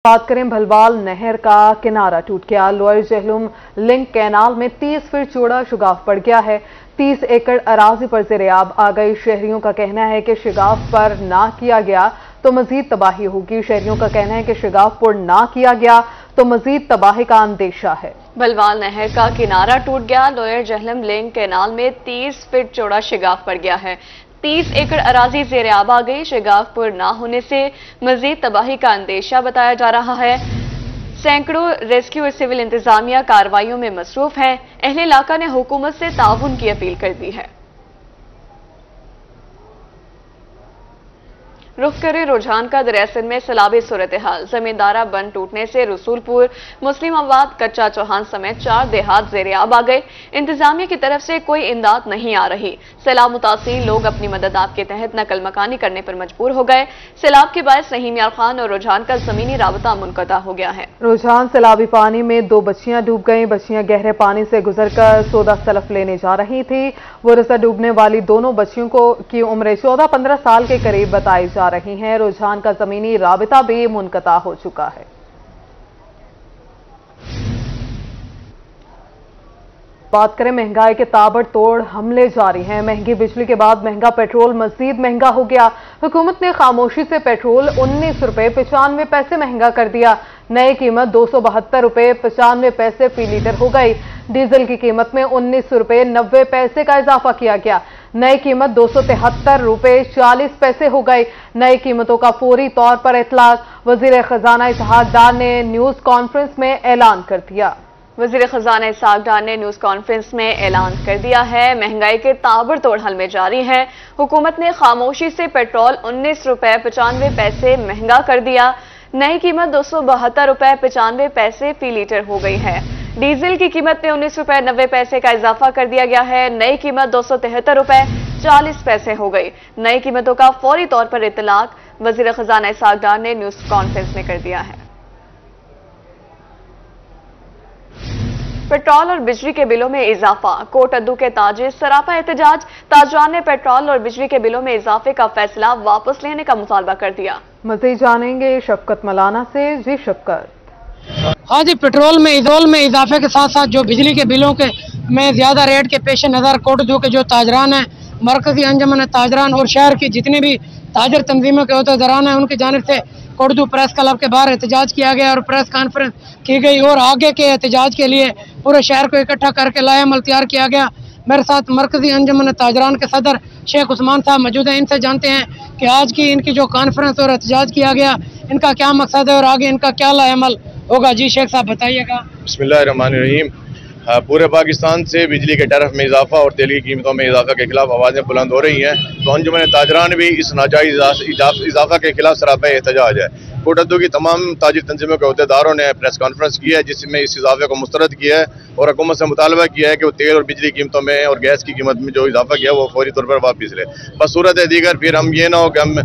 बात करें भलवाल नहर का किनारा टूट गया। लोअर जहलुम लिंक कैनाल में 30 फीट चौड़ा शिगाफ पड़ गया है। 30 एकड़ अराजी पर ज़ेर-ए-आब आ गई। शहरियों का कहना है कि शिगाफ पर ना किया गया तो मजीद तबाही होगी। शहरियों का कहना है कि शिगाफ पर ना किया गया तो मजीद तबाही का अंदेशा है। भलवाल नहर का किनारा टूट गया। लोअर जहलुम लिंक कैनाल में 30 फीट चौड़ा शिगाफ पड़ गया है। 30 एकड़ अराजी ज़ेर-ए-आब आ गई। शिगाफ पर ना होने से मजीद तबाही का अंदेशा बताया जा रहा है। सैकड़ों रेस्क्यू और सिविल इंतजामिया कार्रवाइयों में मसरूफ हैं। अहले इलाका ने हुकूमत से ताउन की अपील कर दी है। रुख करें रुझान का दरियासिंध में सैलाबी सूरत हाल। जमींदारा बंद टूटने से रसूलपुर, मुस्लिमाबाद, कच्चा चौहान समेत 4 देहात ज़ेर-ए-आब आ गए। इंतजामिया की तरफ से कोई इमदाद नहीं आ रही। सैलाब मुतासिर लोग अपनी मदद आप के तहत नकल मकानी करने पर मजबूर हो गए। सैलाब के बायस रहीम यार खान और रुझान का जमीनी राबता मुनक़ता हो गया है। रुझान सैलाबी पानी में 2 बच्चियां डूब गईं। बच्चियां गहरे पानी से गुजरकर सौदा सलफ लेने जा रही थी। वो रसा डूबने वाली दोनों बच्चियों की उम्र 14-15 साल के करीब बताई जा रही हैं। रुझान का जमीनी राबिता भी मुनक़ता हो चुका है। बात करें महंगाई के ताबड़तोड़ हमले जारी हैं। महंगी बिजली के बाद महंगा पेट्रोल मजीद महंगा हो गया। हुकूमत ने खामोशी से पेट्रोल 19 रुपए 95 पैसे महंगा कर दिया। नई कीमत 272 रुपए 95 पैसे फी लीटर हो गई। डीजल की कीमत में 19 रुपए 90 पैसे का इजाफा किया गया। नई कीमत 273 रुपए 40 पैसे हो गई। नई कीमतों का फौरी तौर पर इतलाक वजीर खजाना इसहाक डार ने न्यूज कॉन्फ्रेंस में ऐलान कर दिया। वजीर खजाना इसहाक डार ने न्यूज कॉन्फ्रेंस में ऐलान कर दिया है। महंगाई के ताबड़तोड़ हलमे जारी हैं। हुकूमत ने खामोशी से पेट्रोल 19 रुपए 95 पैसे महंगा कर दिया। नई कीमत 272 रुपए 95 पैसे फी लीटर हो गई है। डीजल की कीमत में 19 रुपए 90 पैसे का इजाफा कर दिया गया है। नई कीमत 273 रुपए 40 पैसे हो गई। नई कीमतों का फौरी तौर पर इतलाक वजीर खजाना इसहाक डार ने न्यूज कॉन्फ्रेंस में कर दिया है। पेट्रोल और बिजली के बिलों में इजाफा। कोट अद्दू के ताजिर सरापा एहतजाज। ताजरान ने पेट्रोल और बिजली के बिलों में इजाफे का फैसला वापस लेने का मुतालबा कर दिया। मज़ीद जानेंगे शफकत मलाना से। जी शफकत। हाँ जी, पेट्रोल में इजाफे के साथ साथ जो बिजली के बिलों के में ज्यादा रेट के पेश नज़र कोट अद्दू के जो ताजरान हैं, मरकजी अंजमन ताजरान और शहर की जितने भी ताजर तंजीमों के अहदेदारान हैं, उनकी जानिब से कोट अद्दू प्रेस क्लब के बाहर एहतजाज किया गया और प्रेस कॉन्फ्रेंस की गई और आगे के एहतजाज के लिए पूरे शहर को इकट्ठा करके लाएअमल तैयार किया गया। मेरे साथ मरकजी अंजमन ताजरान के सदर शेख उस्मान साहब मौजूद हैं। इनसे जानते हैं कि आज की इनकी जो कॉन्फ्रेंस और एहतजाज किया गया, इनका क्या मकसद है और आगे इनका क्या लाएअमल होगा। जी शेख साहब बताइएगा। बिस्मिल्लाहिर्रहमानिर्रहीम। पूरे पाकिस्तान से बिजली के टैरिफ में इजाफा और तेल की कीमतों में इजाफा के खिलाफ आवाज़ें बुलंद हो रही हैं। तो अंजुमन ताजरान भी इस नाजायज़ इजाफा के खिलाफ सरापा एहतजाज है। कोट अद्दू की तमाम ताजिर तंजीमों के अहदेदारों ने प्रेस कॉन्फ्रेंस की है, जिसमें इस इजाफे को मुस्तरद किया है और हुकूमत से मुतालबा किया है कि वो तेल और बिजली कीमतों में और गैस की कीमत में जो इजाफा किया वो फौरी तौर पर वापस ले। बस सूरत है दीगर फिर हम ये ना हो कि हम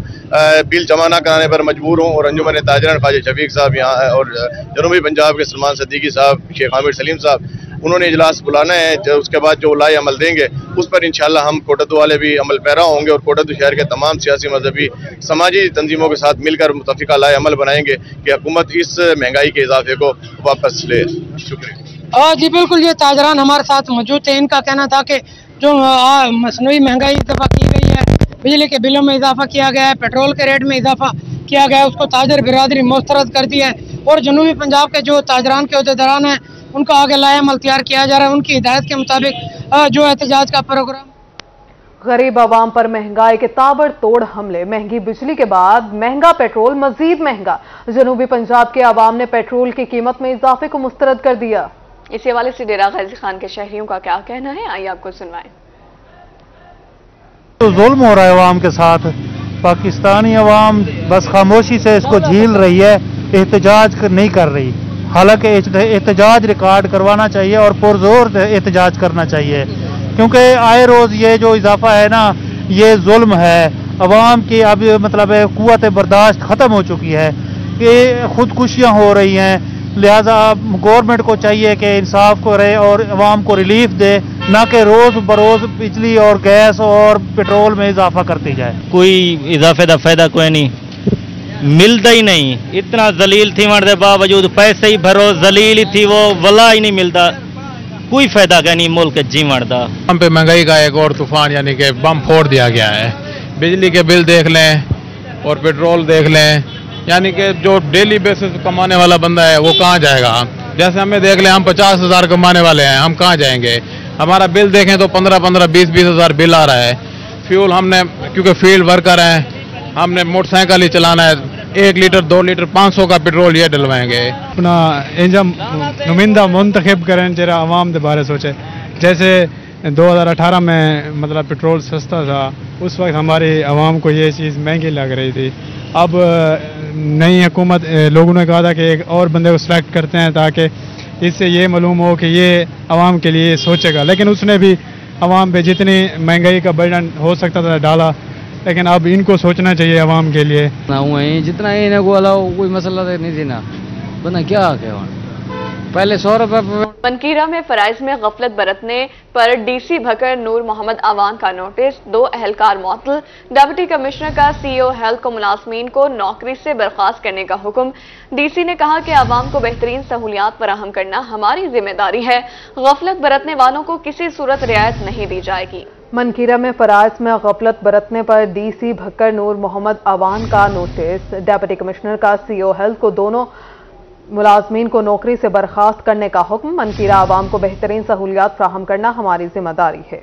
बिल जमा न कराने पर मजबूर हों। और अंजुमन ताजरान ख्वाजा शफीक साहब यहाँ और जनूबी पंजाब के सलमान सद्दीकी साहब, शेख हामिद सलीम साहब, उन्होंने इजलास बुलाना है। उसके बाद जो लाए अमल देंगे उस पर इंशाल्लाह हम कोट अद्दू वाले भी अमल पैरा होंगे और कोट अद्दू शहर के तमाम सियासी, मजहबी, समाजी तंजीमों के साथ मिलकर मुतफिका लाए अमल बनाएंगे कि हुकूमत इस महंगाई के इजाफे को वापस ले। शुक्रिया। जी बिल्कुल, ये ताजरान हमारे साथ मौजूद थे। इनका कहना था कि जो मसनूई महंगाई इजाफा की गई है, बिजली के बिलों में इजाफा किया गया है, पेट्रोल के रेट में इजाफा किया गया है, उसको ताजर बिरादरी मुस्तरद कर दी है और जनूबी पंजाब के जो ताजरान के अहदेदारान हैं उनका आगे लाएअमल तैयार किया जा रहा है। उनकी हिदायत के मुताबिक जो एहतजाज का प्रोग्राम। गरीब आवाम पर महंगाई के ताबड़तोड़ हमले। महंगी बिजली के बाद महंगा पेट्रोल मजीद महंगा। जनूबी पंजाब के आवाम ने पेट्रोल की कीमत में इजाफे को मुस्तरद कर दिया। इसी हवाले से डेरा गाजी खान के शहरियों का क्या कहना है, आइए आपको सुनवाएं। तो जुल्म हो रहा है अवाम के साथ। पाकिस्तानी अवाम बस खामोशी से इसको झील रही है, एहतजाज नहीं कर रही। हालांकि एहतजाज रिकॉर्ड करवाना चाहिए और पुरजोर एहतजाज करना चाहिए, क्योंकि आए रोज ये जो इजाफा है ना, ये जुल्म है। अवाम की अब मतलब कुव्वत बर्दाश्त ख़त्म हो चुकी है कि खुदकुशियाँ हो रही हैं। लिहाजा गवर्नमेंट को चाहिए कि इंसाफ करे और अवाम को रिलीफ दे, ना कि रोज़ बरोज़ बिजली और गैस और पेट्रोल में इजाफा करती जाए। कोई इजाफे का फायदा कोई नहीं। मिलता ही नहीं। इतना जलील थी मरने बावजूद पैसे ही भरो, जलील ही थी वो, वला ही नहीं मिलता, कोई फायदा का नहीं मुल्क जी मरदा। हम पे महंगाई का एक और तूफान यानी कि बम फोड़ दिया गया है। बिजली के बिल देख लें और पेट्रोल देख लें, यानी कि जो डेली बेसिस कमाने वाला बंदा है वो कहाँ जाएगा। जैसे हमें देख लें, हम 50,000 कमाने वाले हैं, हम कहाँ जाएंगे। हमारा बिल देखें तो 15-15, 20-20 हज़ार बिल आ रहा है। फ्यूल हमने, क्योंकि फील्ड वर्कर हैं, हमने मोटरसाइकिल ही चलाना है, 1 लीटर 2 लीटर 500 का पेट्रोल ये डलवाएंगे। अपना इंजम नुमाइंदा मुंतखब करें जरा आवाम के बारे सोचे। जैसे 2018 में मतलब पेट्रोल सस्ता था, उस वक्त हमारी आवाम को ये चीज़ महंगी लग रही थी। अब नई हुकूमत, लोगों ने कहा था कि एक और बंदे को सिलेक्ट करते हैं ताकि इससे ये मालूम हो कि ये आवाम के लिए सोचेगा, लेकिन उसने भी आवाम पे जितनी महंगाई का बर्डन हो सकता था डाला, लेकिन अब इनको सोचना चाहिए आवाम के लिए। ना हुए जितना इन्हें को अलावा कोई मसला तो नहीं थी ना, बना क्या कहवा पहले 100 रुपये। मनकीरा में फराइज में गफलत बरतने पर डीसी भकर नूर मोहम्मद अवान का नोटिस, 2 अहलकार मुअत्तल। डिप्टी कमिश्नर का सीईओ हेल्थ को मुलाजमीन को नौकरी से बर्खास्त करने का हुक्म। डीसी ने कहा कि आवाम को बेहतरीन सहूलियात फराहम करना हमारी जिम्मेदारी है, गफलत बरतने वालों को किसी सूरत रियायत नहीं दी जाएगी। मनकीरा में फराइज में गफलत बरतने पर डीसी भक्कर नूर मोहम्मद अवान का नोटिस, डिप्टी कमिश्नर का सीईओ हेल्थ को दोनों मुलाजमीन को नौकरी से बर्खास्त करने का हुक्म। मनकीरा आवाम को बेहतरीन सहूलियात फ्राहम करना हमारी जिम्मेदारी है।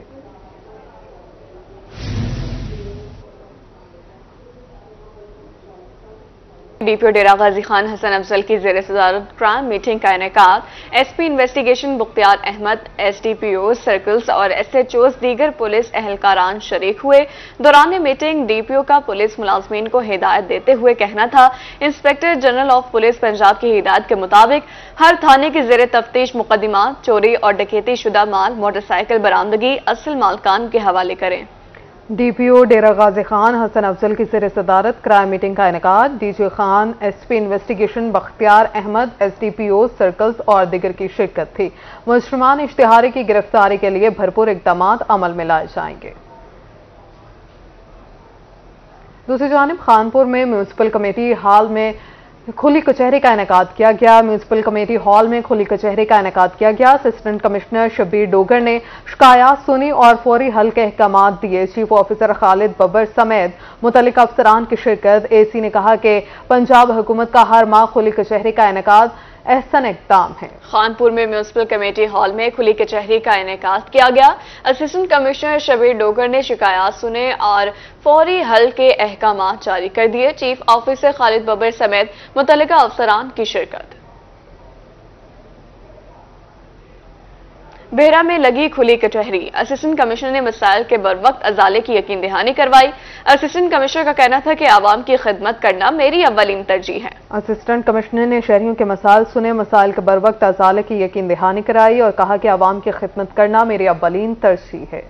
डीपीओ डेरा गाजी खान हसन अफजल की जेर सदारत क्राइम मीटिंग का इनेकाद। SP investigation Mukhtiar Ahmed, SDPO circles और एसएचओ दीगर पुलिस अहलकारान शरीक हुए। दौरान मीटिंग डीपीओ का पुलिस मुलाजमीन को हिदायत देते हुए कहना था, inspector general of police Punjab की हिदायत के मुताबिक हर थाने की जेर तफ्तीश मुकदमात चोरी और डकैती शुदा माल, मोटरसाइकिल बरामदगी असल मालकान के हवाले करें। डीपीओ डेरा गाजी खान हसन अफजल की जेर सदारत क्राइम मीटिंग का इनेकाद। DG Khan, SP investigation Bakhtiar Ahmed, SDPO circles और दिगर की शिरकत थी। मुजरिमान इश्तिहारी की गिरफ्तारी के लिए भरपूर इकदाम अमल में लाए जाएंगे। दूसरी जानिब खानपुर में म्यूनसिपल कमेटी हॉल में खुली कचहरी का इनेकाद किया गया। म्यूनसिपल कमेटी हॉल में खुली कचहरी का इनेकाद किया गया। असिस्टेंट कमिश्नर शब्बीर डोगर ने शिकायत सुनी और फौरी हल के अहकाम दिए। चीफ ऑफिसर खालिद बब्बर समेत मुतल्लिका अफसरान की शिरकत। एसी ने कहा कि पंजाब हुकूमत का हर माह खुली कचहरी का इनेकाद एहसन इक़दाम है। खानपुर में म्यूनसिपल कमेटी हॉल में खुली कचहरी का इनेकाद किया गया। असिस्टेंट कमिश्नर शबीर डोगर ने शिकायत सुने और फौरी हल के अहकाम जारी कर दिए। चीफ ऑफिसर खालिद बब्बर समेत मुतल्लिका अफसरान की शिरकत। बेहरा में लगी खुली कचहरी। असिस्टेंट कमिश्नर ने मसाइल के बरवक्त अजाले की यकीन दहानी करवाई। असिस्टेंट कमिश्नर का कहना था कि आवाम की खिदमत करना मेरी अव्वलीन तरजीह है। असिस्टेंट कमिश्नर ने शहरियों के मसाइल सुने, मसाइल के बरवक्त अजाले की यकीन दहानी कराई और कहा कि आवाम की खिदमत करना मेरी अव्वलीन तरजीह है।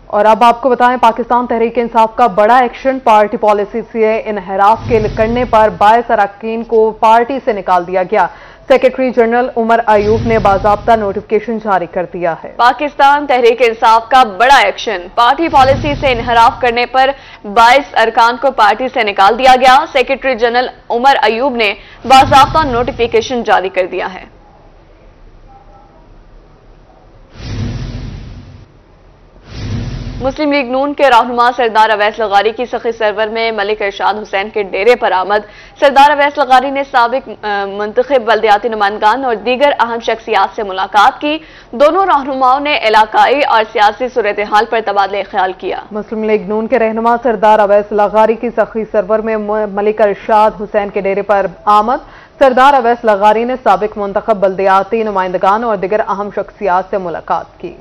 और अब आपको बताएं, पाकिस्तान तहरीक इंसाफ का बड़ा एक्शन। पार्टी पॉलिसी से इनहराफ करने पर 22 अरकान को पार्टी से निकाल दिया गया। सेक्रेटरी जनरल उमर अयूब ने बाज़ाब्ता नोटिफिकेशन जारी कर दिया है। पाकिस्तान तहरीक इंसाफ का बड़ा एक्शन। पार्टी पॉलिसी से इनहराफ करने पर 22 अरकान को पार्टी से निकाल दिया गया। सेक्रेटरी जनरल उमर अयूब ने बाज़ाब्ता नोटिफिकेशन जारी कर दिया है। मुस्लिम लीग नून के रहनुमा सरदार अवैस लगारी की सखी सरवर में मलिक इरशाद हुसैन के डेरे पर आमद। सरदार अवैस लगारी ने साबिक मुंतखब बल्दियाती नुमाइंदगान और दीगर अहम शख्सियात से मुलाकात की। दोनों रहनुमाओं ने इलाकाई और सियासी सूरत हाल पर तबादले ख्याल किया। मुस्लिम लीग नून के रहनुमा सरदार अवैस लगारी की सखी सरवर में मलिक इरशाद हुसैन के डेरे पर आमद। सरदार अवैस लगारी ने साबिक मुंतखब बल्दियाती नुमाइंदगान और दीगर अहम शख्सियात से मुलाकात की।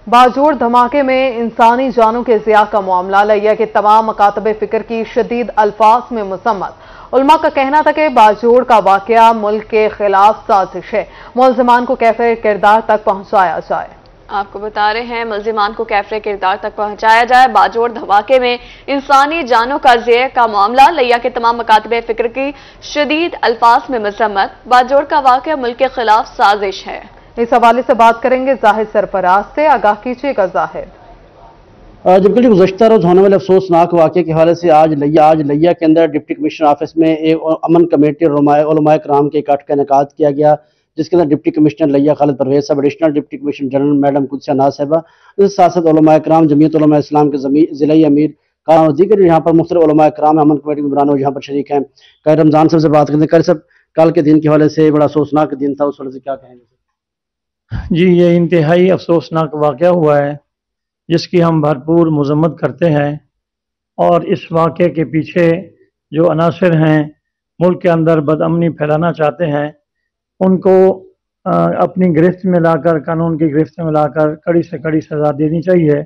बाजोड़ धमाके में इंसानी जानों के ज़िया का मामला। लिया के तमाम मकातबे फिक्र की शदीद अल्फाज में मुसम्मत। उलमा का कहना था कि बाजोड़ का वाकया मुल्क के खिलाफ साजिश है, मुलजिमान को कैफे किरदार तक पहुंचाया जाए। आपको बता रहे हैं, मुलजिमान को कैफे किरदार तक पहुंचाया जाए। बाजोड़ धमाके में इंसानी जानों का ज़िया का मामला। लिया के तमाम मकातबे फिक्र की शदीद अल्फाज में मुसम्मत। बाजोड़ का वाकया मुल्क के खिलाफ साजिश है। इस हवाले से बात करेंगे जाहिद सरफराज से। आगाह कीजिएगा जाहिद। जबकि गुज़श्ता रोज होने वाले अफसोसनाक वाक़े के हवाले से आज लिया के अंदर डिप्टी कमिश्नर ऑफिस में एक अमन कमेटी और उलमाए कराम के इकट्ठ का इनेकाद किया गया, जिसके अंदर डिप्टी कमिश्नर लिया खालिद परवेज साहब, additional deputy commissioner general madam Qudsia नाज साहिबा, इसके साथ साथ उलमाए कराम, जमीयत उलमाए इस्लाम के ज़िला अमीर और दीगर यहाँ पर मुख्तलिफ उलमाए कराम अमन कमेटी के मेंबरान यहाँ पर शरीक हैं। कल रमज़ान साहब से बात करते हैं। कल सब कल के दिन के हवाले से बड़ा अफसोसनाक दिन था, उस हवाले से क्या कहेंगे? जी, ये इंतहाई अफसोसनाक वाक़या हुआ है जिसकी हम भरपूर मज़म्मत करते हैं, और इस वाक़े के पीछे जो अनासिर हैं मुल्क के अंदर बदअमनी फैलाना चाहते हैं, उनको अपनी गिरफ्त में लाकर, कानून की गिरफ्त में लाकर कड़ी से कड़ी सज़ा देनी चाहिए,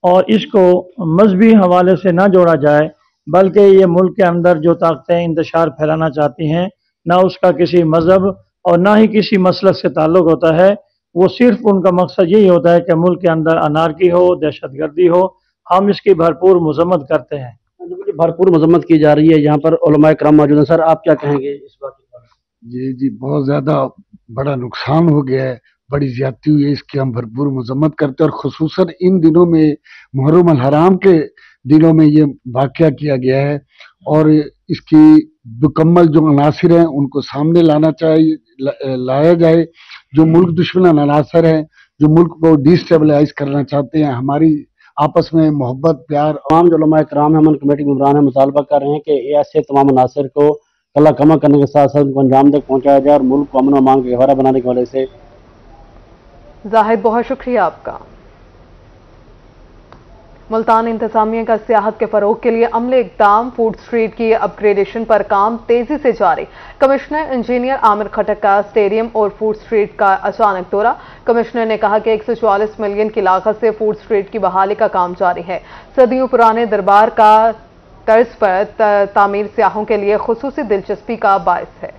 और इसको मजहबी हवाले से ना जोड़ा जाए, बल्कि ये मुल्क के अंदर जो ताकतें इंतशार फैलाना चाहती हैं, ना उसका किसी मज़हब और ना ही किसी मसलक से ताल्लुक़ होता है। वो सिर्फ उनका मकसद यही होता है कि मुल्क के अंदर अनारकी हो, दहशतगर्दी हो। हम इसकी भरपूर मज़म्मत करते हैं। भरपूर मज़म्मत की जा रही है, यहाँ पर उलमाए कराम मौजूद हैं। सर, आप क्या कहेंगे इस बात पर? जी, बहुत ज़्यादा बड़ा नुकसान हो गया है, बड़ी ज्यादती हुई है, इसकी हम भरपूर मज़म्मत करते हैं। और खुसूसन इन दिनों में, मुहर्रम अल हराम के दिनों में ये वाक़या किया गया है, और इसकी मुकम्मल जो अनासिर हैं उनको सामने लाना चाहिए, लाया जाए। जो मुल्क दुश्मन अनासर हैं, जो मुल्क को डिस्टेबलाइज करना चाहते हैं, हमारी आपस में मोहब्बत प्यार। तमाम जो उलमाए कराम अमन कमेटी के मेंबरान मुतालबा कर रहे हैं कि ऐसे तमाम अनासर को कला कमा करने के साथ साथ उनको अंजाम तक पहुँचाया जाए और मुल्क को अमन व अमान का गहवारा बनाने के वजह से। जाहिद, बहुत शुक्रिया आपका। मुल्तान इंतजामिया का सियाहत के फरोग के लिए अमले इक़दाम, फूड स्ट्रीट की अपग्रेडेशन पर काम तेजी से जारी। कमिश्नर इंजीनियर आमिर खटक का स्टेडियम और फूड स्ट्रीट का अचानक दौरा। कमिश्नर ने कहा कि 144 मिलियन की लागत से फूड स्ट्रीट की बहाली का काम जारी है। सदियों पुराने दरबार का तर्ज पर तामीर सियाहों के लिए खुसूसी दिलचस्पी का बायस है।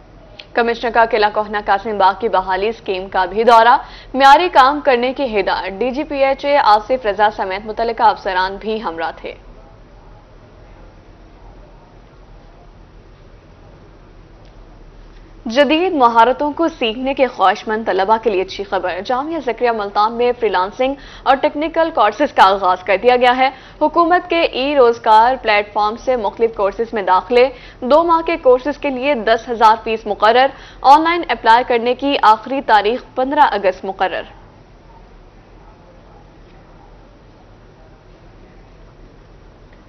कमिश्नर का किला कोहना कासिम बाग की बहाली स्कीम का भी दौरा। म्यारी काम करने की हिदायत। DGPH आसिफ रजा समेत मुतल्लिका अफसरान भी हमरा थे। जदीद महारतों को सीखने के ख्वाहिशमंद तलबा के लिए अच्छी खबर। जामिया ज़करिया मुल्तान में फ्रीलांसिंग और टेक्निकल कोर्सेज का आगाज कर दिया गया है। हुकूमत के ई-रोजगार प्लेटफॉर्म से मुख्तलिफ कोर्सेज में दाखिले। 2 माह के कोर्सेज के लिए 10,000 फीस मुकर्रर। ऑनलाइन अप्लाई करने की आखिरी तारीख 15 अगस्त मुकर्रर।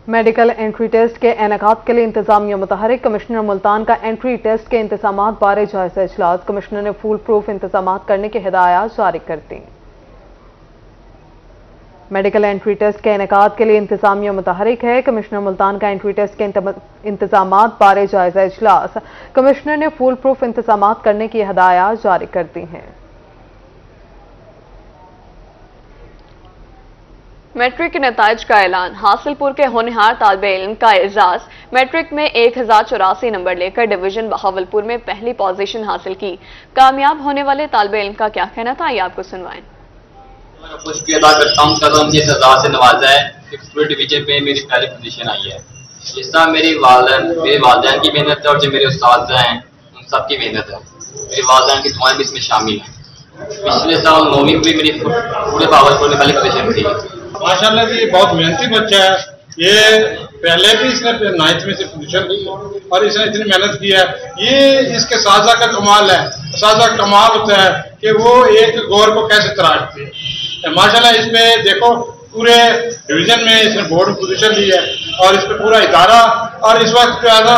मेडिकल एंट्री टेस्ट के इनेकाद के लिए इंतजामिया मुतहरिक। कमिश्नर मुल्तान का एंट्री टेस्ट के इंतजामात बारे जायजा इजलास। कमिश्नर ने फुल प्रूफ इंतजामात करने की हिदायत जारी कर दी। मेडिकल एंट्री टेस्ट के इनेकाद के लिए इंतजामिया मुतहरिक है। कमिश्नर मुल्तान का एंट्री टेस्ट के इंतजामात बारे जायजा इजलास। कमिश्नर ने फुल प्रूफ इंतजामात करने की हिदायत जारी कर दी हैं। मैट्रिक के नताइज का ऐलान। हासिलपुर के होनहार तालिबे इल्म का एजाज। मैट्रिक में 1084 नंबर लेकर डिवीजन बहावलपुर में पहली पोजीशन हासिल की। कामयाब होने वाले तालिबे इल्म का क्या कहना था, ये आपको सुनवाएं। खुशी अदा करता हूँ सर, मुझे इस एजाज से नवाजा है कि पूरे डिवीजन में मेरी पहली पोजीशन आई है। जिस तरह मेरे वालिदैन की मेहनत है और जो मेरे उस्ताद हैं उन सबकी मेहनत है। मेरे वालिदैन की दुआएं भी इसमें शामिल हैं। पिछले साल 9वीं में मेरी पूरे बहावलपुर में पहली पोजीशन थी। माशाल्लाह जी, बहुत मेहनती बच्चा है ये। पहले भी इसने 9th में से पोजीशन ली और इसने इतनी मेहनत की है। ये इसके साजा का कमाल है। साजा का कमाल होता है कि वो एक गौर को कैसे तराशते हैं। माशाल्लाह इस पे देखो, पूरे डिवीजन में इसने बोर्ड में पोजीशन ली है और इस पे पूरा इदारा और इस वक्त जो है ना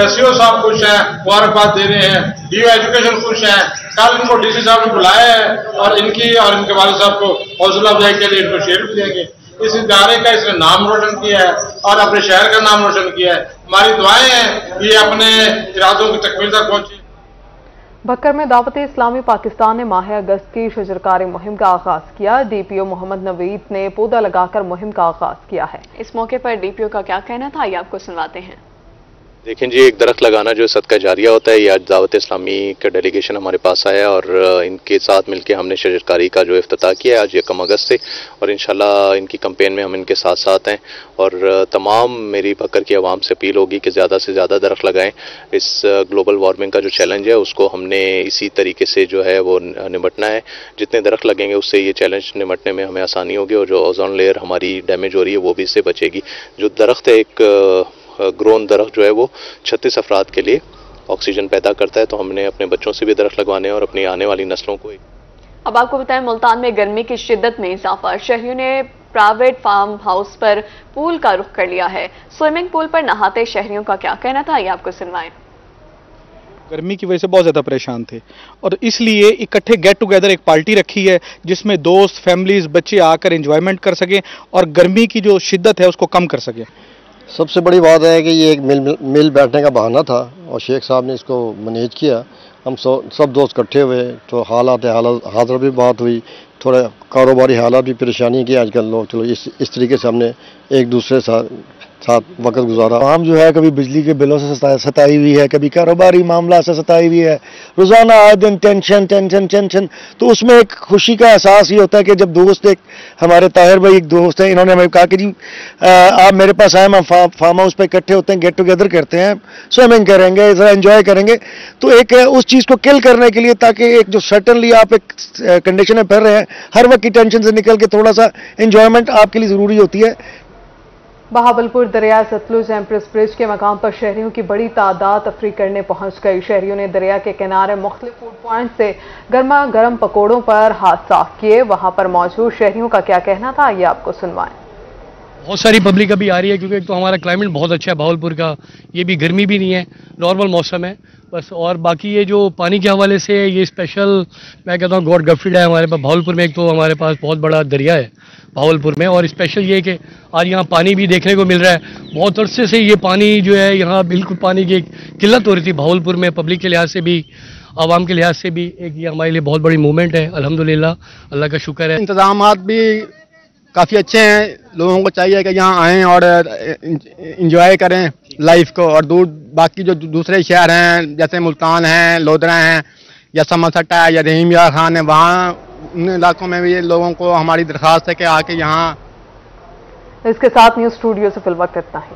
CO साहब खुश हैं, मुबारकबाद दे रहे हैं। DO एजुकेशन खुश है। कल इनको DC साहब ने बुलाया है और इनकी और इनके वालिद साहब को हौसला अफजाई के लिए इनको शेयर भी देंगे। इस इदारे का इसने नाम रोशन किया है और अपने शहर का नाम रोशन किया है। हमारी दुआएं हैं ये अपने इरादों की तकमील तक पहुंचे। बक्कर में दावत इस्लामी पाकिस्तान ने माह अगस्त की शजरकारी मुहिम का आगाज किया। DPO मोहम्मद नवीद ने पौधा लगाकर मुहिम का आगाज किया है। इस मौके पर DPO का क्या कहना था, ये आपको सुनवाते हैं। देखें जी, एक दरख्त लगाना जो सदका जारिया होता है, ये आज दावत इस्लामी का डेलीगेशन हमारे पास आया और इनके साथ मिलकर हमने शजरकारी का जो इफ्तिताह किया है आज 1 अगस्त से, और इंशाल्लाह इनकी कैंपेन में हम इनके साथ साथ हैं। और तमाम मेरी बकर की आवाम से अपील होगी कि ज़्यादा से ज़्यादा दरख्त लगाएं। इस ग्लोबल वार्मिंग का जो चैलेंज है उसको हमने इसी तरीके से जो है वो निपटना है। जितने दरख्त लगेंगे उससे ये चैलेंज निपटने में हमें आसानी होगी और जो ओजोन लेयर हमारी डैमेज हो रही है वो भी इससे बचेगी। जो दरख्त है, एक ग्रोन दरख्त जो है वो 36 अफराद के लिए ऑक्सीजन पैदा करता है, तो हमने अपने बच्चों से भी दरख्त लगवाने हैं और अपनी आने वाली नस्लों को। अब आपको बताएं, मुल्तान में गर्मी की शिद्दत में इजाफा, शहरियों ने प्राइवेट फार्म हाउस पर पूल का रुख कर लिया है। स्विमिंग पूल पर नहाते शहरियों का क्या कहना था, ये आपको सुनवाएं। गर्मी की वजह से बहुत ज़्यादा परेशान थे और इसलिए इकट्ठे गेट टुगेदर एक पार्टी रखी है जिसमें दोस्त, फैमिलीज, बच्चे आकर एंजॉयमेंट कर सकें और गर्मी की जो शिद्दत है उसको कम कर सकें। सबसे बड़ी बात है कि ये एक मिल बैठने का बहाना था और शेख साहब ने इसको मैनेज किया। हम सब दोस्त इकट्ठे हुए तो हालात भी बात हुई, थोड़ा कारोबारी हालात भी परेशानी की आजकल लोग, चलो इस तरीके से हमने एक दूसरे साथ वक्त गुजारा। आम जो है कभी बिजली के बिलों से सताई हुई है, कभी कारोबारी मामला से सताई हुई है, रोज़ाना आए दिन टेंशन। तो उसमें एक खुशी का एहसास ही होता है कि जब दोस्त, एक हमारे ताहिर भाई एक दोस्त हैं, इन्होंने हमें कहा कि जी आप मेरे पास आए, हम फार्म हाउस पे इकट्ठे होते हैं, गेट टुगेदर करते हैं, स्विमिंग करेंगे, ज़रा एंजॉय करेंगे। तो एक उस चीज़ को किल करने के लिए, ताकि एक जो सर्टनली आप एक कंडीशन में फिर रहे हैं, हर वक्त की टेंशन से निकल के थोड़ा सा एंजॉयमेंट आपके लिए ज़रूरी होती है। बहावलपुर दरिया सतलुज एम्प्रेस ब्रिज के मकाम पर शहरियों की बड़ी तादाद तफरीह करने पहुंच गई। शहरियों ने दरिया के किनारे मुख्तलिफ फूड पॉइंट से गर्मा गर्म पकौड़ों पर हाथ साफ किए। वहां पर मौजूद शहरियों का क्या कहना था, ये आपको सुनवाएं। बहुत सारी पब्लिक अभी आ रही है क्योंकि एक तो हमारा क्लाइमेट बहुत अच्छा है भावलपुर का, ये भी गर्मी भी नहीं है, नॉर्मल मौसम है बस। और बाकी ये जो पानी के हवाले से ये स्पेशल मैं कहता हूँ गॉड गिफ्टेड है हमारे पास भावलपुर में। एक तो हमारे पास बहुत बड़ा दरिया है भावलपुर में और स्पेशल ये कि आज यहाँ पानी भी देखने को मिल रहा है। बहुत अरसे से ये पानी जो है यहाँ बिल्कुल पानी की किल्लत हो रही थी भावलपुर में, पब्लिक के लिहाज से भी, आवाम के लिहाज से भी। एक ये हमारे लिए बहुत बड़ी मूवमेंट है, अल्हम्दुलिल्लाह, अल्लाह का शुक्र है। इंतजामात भी काफ़ी अच्छे हैं, लोगों को चाहिए कि यहाँ आएँ और इंजॉय करें लाइफ को। और बाकी जो दूसरे शहर हैं जैसे मुल्तान हैं, लोधरा हैं या समरसट्टा है या रहीम यार खान है, वहाँ उन इलाकों में भी लोगों को हमारी दरख्वास्त है कि आके यहाँ। इसके साथ न्यूज़ स्टूडियो से फिल वक्त इतना ही।